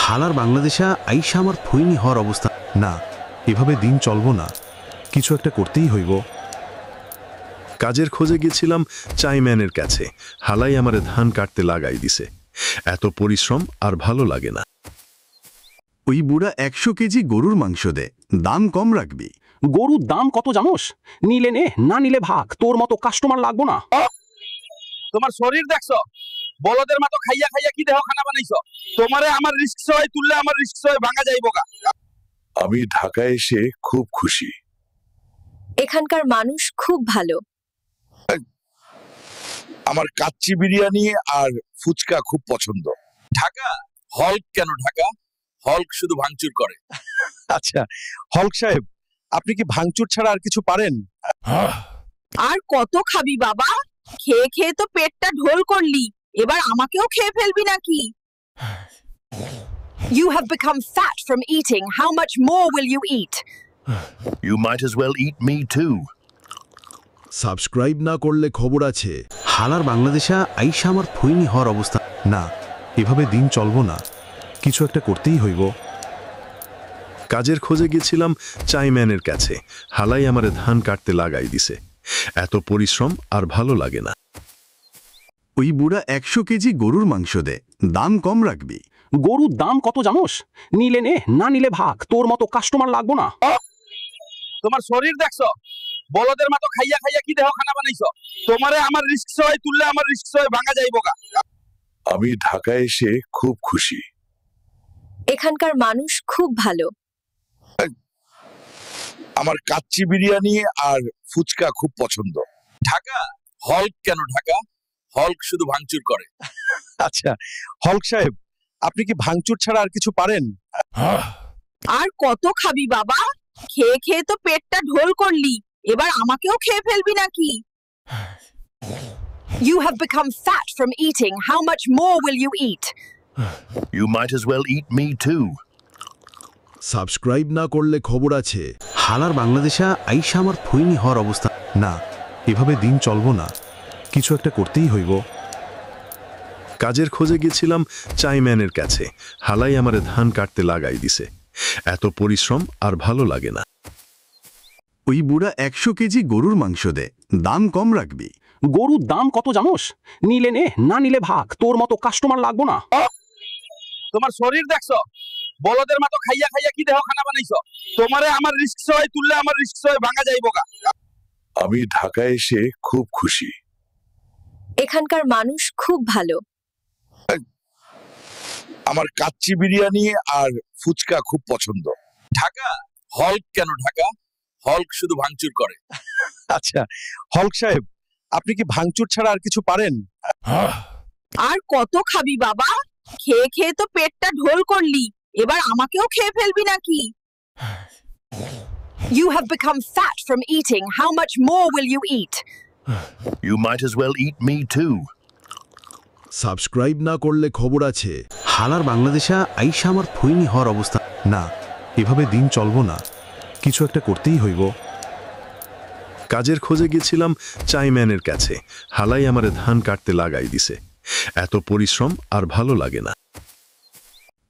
হালার বাংলাদেশা আইসা আমার ফইনি হওয়ার অবস্থা না। এভাবে দিন চলবো না, কিছু একটা করতেই হইব। কাজের খোঁজে গেছিলাম চাইম্যানের কাছে, হালাই আমারে ধান কাটতে লাগাই দিছে। এত পরিশ্রম আর ভালো লাগে না। ওই বুড়া 100 কেজি গরুর মাংস দে, দাম কম রাখবি। গরুর দাম কত জানোস? নিলে নে, না নিলে ভাগ, তোর মতো কাস্টমার লাগবো না। তোমার শরীর দেখছো, বলদের মতো খাইয়া খাইয়া কি দেহ খানা বানাইছো। তোমারে আমার রিস্ক সয় তুললে আমার রিস্ক সয় ভাঙা যাইবো গা। আমি ঢাকায় এসে খুব খুশি। এখানকার মানুষ খুব ভালো। আমার কাচ্চি বিরিয়ানি আর ফুচকা খুব পছন্দ। ঢাকা হল্ক কেন? ঢাকা হল্ক শুধু ভাঙচুর করে। আচ্ছা হল্ক সাহেব, আপনি কি ভাঙচুর ছাড়া আর কিছু পারেন? আর কত খাবি বাবা? খেয়ে খেয়ে তো পেটটা ঢোল করলি, এবার আমাকেও খেয়ে ফেলবি নাকি? You have become fat from eating. How much more will you eat? You might as well eat me too. Subscribe না করলে খবর আছে। হালার বাংলাদেশা আইসা আমার ফইনি হওয়ার অবস্থা না। এভাবে দিন চলবো না, কিছু একটা করতেই হইব। কাজের খোঁজে গেছিলাম চাইম্যানের কাছে, হালাই আমারে ধান কাটতে লাগাই দিছে। এত পরিশ্রম আর ভালো লাগে না। ওই বুড়া 100 কেজি গরুর মাংস দে, দাম কম রাখবি। গরুর দাম কত জানোস? নিলে নে, না নিলে ভাগ, তোর মতো কাস্টমার লাগবো না। তোমার শরীর দেখছো, বলদের মতো খাইয়া খাইয়া কি দেহ খানা বানাইছো। তোমারে আমার রিস্ক সয় তুললে আমার রিস্ক সয় ভাঙা যাইবো গা। আমি ঢাকায় এসে খুব খুশি। এখানকার মানুষ খুব ভালো। আমার কাচ্চি বিরিয়ানি আর ফুচকা খুব পছন্দ। ঢাকা হল্ক কেন? ঢাকা হল্ক শুধু ভাঙচুর করে। আচ্ছা হল্ক সাহেব, আপনি কি ভাঙচুর ছাড়া আর কিছু পারেন? আর কত খাবি বাবা? খেয়ে খেয়ে তো পেটটা ঢোল করলি, এবার আমাকেও খেয়ে ফেলবি নাকি? You have become fat from eating. How much more will you eat? You might as well eat me too. Subscribe না করলে খবর আছে। হালার বাংলাদেশা আইসা আমার ফইনি হওয়ার অবস্থা না। এভাবে দিন চলবো না, কিছু একটা করতেই হইব। কাজের খোঁজে গেছিলাম চাইম্যানের কাছে, হালাই আমারে ধান কাটতে লাগাই দিছে। এত পরিশ্রম আর ভালো লাগে না। ওই বুড়া 100 কেজি গরুর মাংস দে, দাম কম রাখবি। গরুর দাম কত জানোস? নিলে নে, না নিলে ভাগ, তোর মতো কাস্টমার লাগবো না। তোমার শরীর দেখছো, বলদের মতো খাইয়া খাইয়া কি দেহ খানা বানাইছো। তোমারে আমার রিস্ক সয় তুললে আমার রিস্ক সয় ভাঙা যাইবো গা। আমি ঢাকায় এসে খুব খুশি। এখানকার মানুষ খুব ভালো। আমার কাচ্চি বিরিয়ানি আর ফুচকা খুব পছন্দ। ঢাকা হল্ক কেন? ঢাকা হল্ক শুধু ভাঙচুর করে। আচ্ছা হল্ক সাহেব, আপনি কি ভাঙচুর ছাড়া আর কিছু পারেন? আর কত খাবি বাবা? খেয়ে খেয়ে তো পেটটা ঢোল করলি, এবার আমাকেও খেয়ে ফেলবি নাকি? You have become fat from eating. How much more will you eat? You might as well eat me too. Subscribe না করলে খবর আছে। হালার বাংলাদেশা আইসা আমার ফইনি হওয়ার অবস্থা না। এভাবে দিন চলবো না, কিছু একটা করতেই হইব। কাজের খোঁজে গেছিলাম চাইম্যানের কাছে, হালাই আমারে ধান কাটতে লাগাই দিছে। এত পরিশ্রম আর ভালো লাগে না।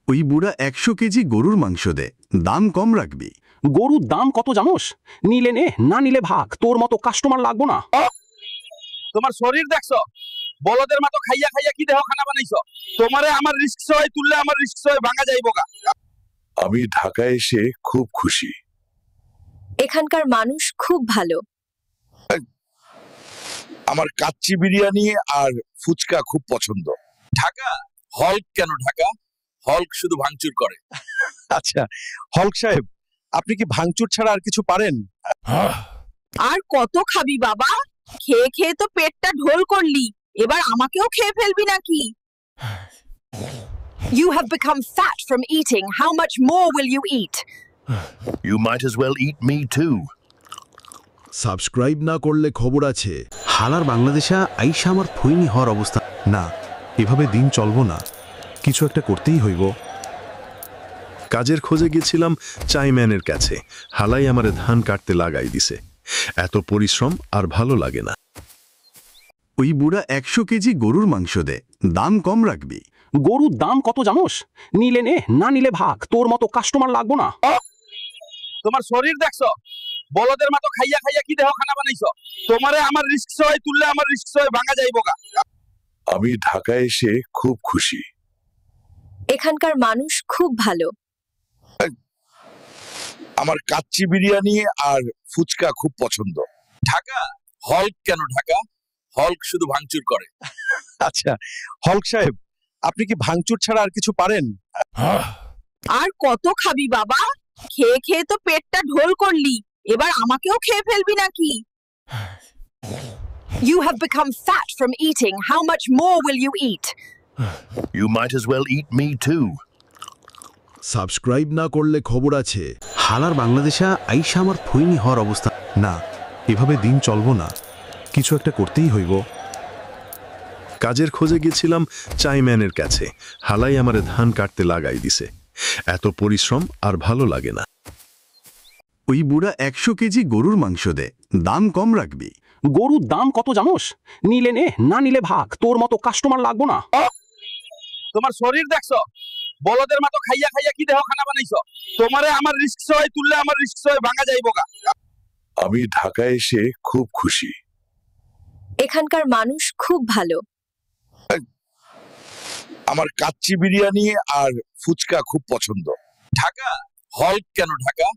ওই বুড়া 100 কেজি গরুর মাংস দে, দাম কম রাখবি। গরুর দাম কত জানোস? নিলে নে, না নিলে ভাগ, তোর মতো কাস্টমার লাগবো না। তোমার শরীর দেখছো, বলদের মতো খাইয়া খাইয়া কি দেহ খানা বানাইছো। তোমারে আমার রিস্ক সয় তুললে আমার রিস্ক সয় ভাঙা যাইবো গা। আমি ঢাকায় এসে খুব খুশি। এখানকার মানুষ খুব ভালো। আমার কাচ্চি বিরিয়ানি আর ফুচকা খুব পছন্দ। ঢাকা হল্ক কেন? ঢাকা হল্ক শুধু ভাঙচুর করে। আচ্ছা হল্ক সাহেব, আপনি কি ভাঙচুর ছাড়া আর কিছু পারেন? আর কত খাবি বাবা? খেয়ে খেয়ে তো পেটটা ঢোল করলি, এবার আমাকেও খেয়ে ফেলবি নাকি? You have become fat from eating. How much more will you eat? You might as well eat me too. Subscribe না করলে খবর আছে। হালার বাংলাদেশা আইসা আমার ফইনি হওয়ার অবস্থা না। এভাবে দিন চলবো না, কিছু একটা করতেই হইব। কাজের খোঁজে গেছিলাম চাইম্যানের কাছে, হালাই আমারে ধান কাটতে লাগাই দিছে। এত পরিশ্রম আর ভালো লাগে না। ওই বুড়া 100 কেজি গরুর মাংস দে, দাম কম রাখবি। গরুর দাম কত জানোস? নিলে নে, না নিলে ভাগ, তোর মতো কাস্টমার লাগবো না। তোমার শরীর দেখছো, বলদের মতো খাইয়া খাইয়া কি দেহ খানা বানাইছো? তোমারে আমার রিস্ক সয় তুললে আমার রিস্ক সয় ভাঙা যাইবো গা। আমি ঢাকায় এসে খুব খুশি। এখানকার মানুষ খুব ভালো। আমার কাচ্চি বিরিয়ানি আর ফুচকা খুব পছন্দ। ঢাকা হল্ক কেন ঢাকা? হল্ক শুধু ভাঙচুর করে। আচ্ছা হল্ক সাহেব, আপনি কি ভাঙচুর ছাড়া আর কিছু পারেন? আর কত খাবি বাবা? খেয়ে খেয়ে তো পেটটা ঢোল করলি, এবার আমাকেও খেয়ে ফেলবি নাকি? You have become fat from eating. How much more will you eat? You might as well eat me too. Subscribe না করলে খবর আছে। হালার বাংলাদেশে আইসা আমার ফুইনি হওয়ার অবস্থা। না, এভাবে দিন চলবো না, কিছু একটা করতেই হইব। কাজের খোঁজে গেছিলাম চাইম্যানের কাছে, হালাই আমারে ধান কাটতে লাগাই দিছে। এত পরিশ্রম আর ভালো লাগে না। ওই বুড়া 100 কেজি গরুর মাংস দে, দাম কম রাখবি। গরুর দাম কত জানোস? নিলে নে, না নিলে ভাগ, তোর মতো কাস্টমার লাগবো না। তোমার শরীর দেখছো, বলদের মতো খাইয়া খাইয়া কি দেহ খানা বানাইছো? তোমারে আমার রিস্ক সয় তুললে আমার রিস্ক সয় ভাঙা যাইবো গা। আমি ঢাকায় এসে খুব খুশি। এখানকার মানুষ খুব ভালো। আমার কাচ্চি বিরিয়ানি আর ফুচকা খুব পছন্দ। ঢাকা হল্ক কেন ঢাকা?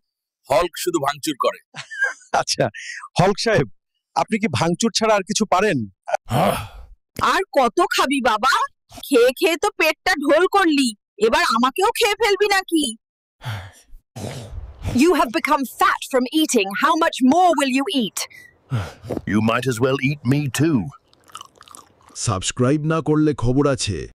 হল্ক শুধু ভাঙচুর করে। আচ্ছা হল্ক সাহেব, আপনি কি ভাঙচুর ছাড়া আর কিছু পারেন? আর কত খাবি বাবা? খেয়ে খেয়ে তো পেটটা ঢোল করলি, এবার আমাকেও খেয়ে ফেলবি নাকি? You have become fat from eating. How much more will you eat? You might as well eat me too. Subscribe না করলে খবর আছে।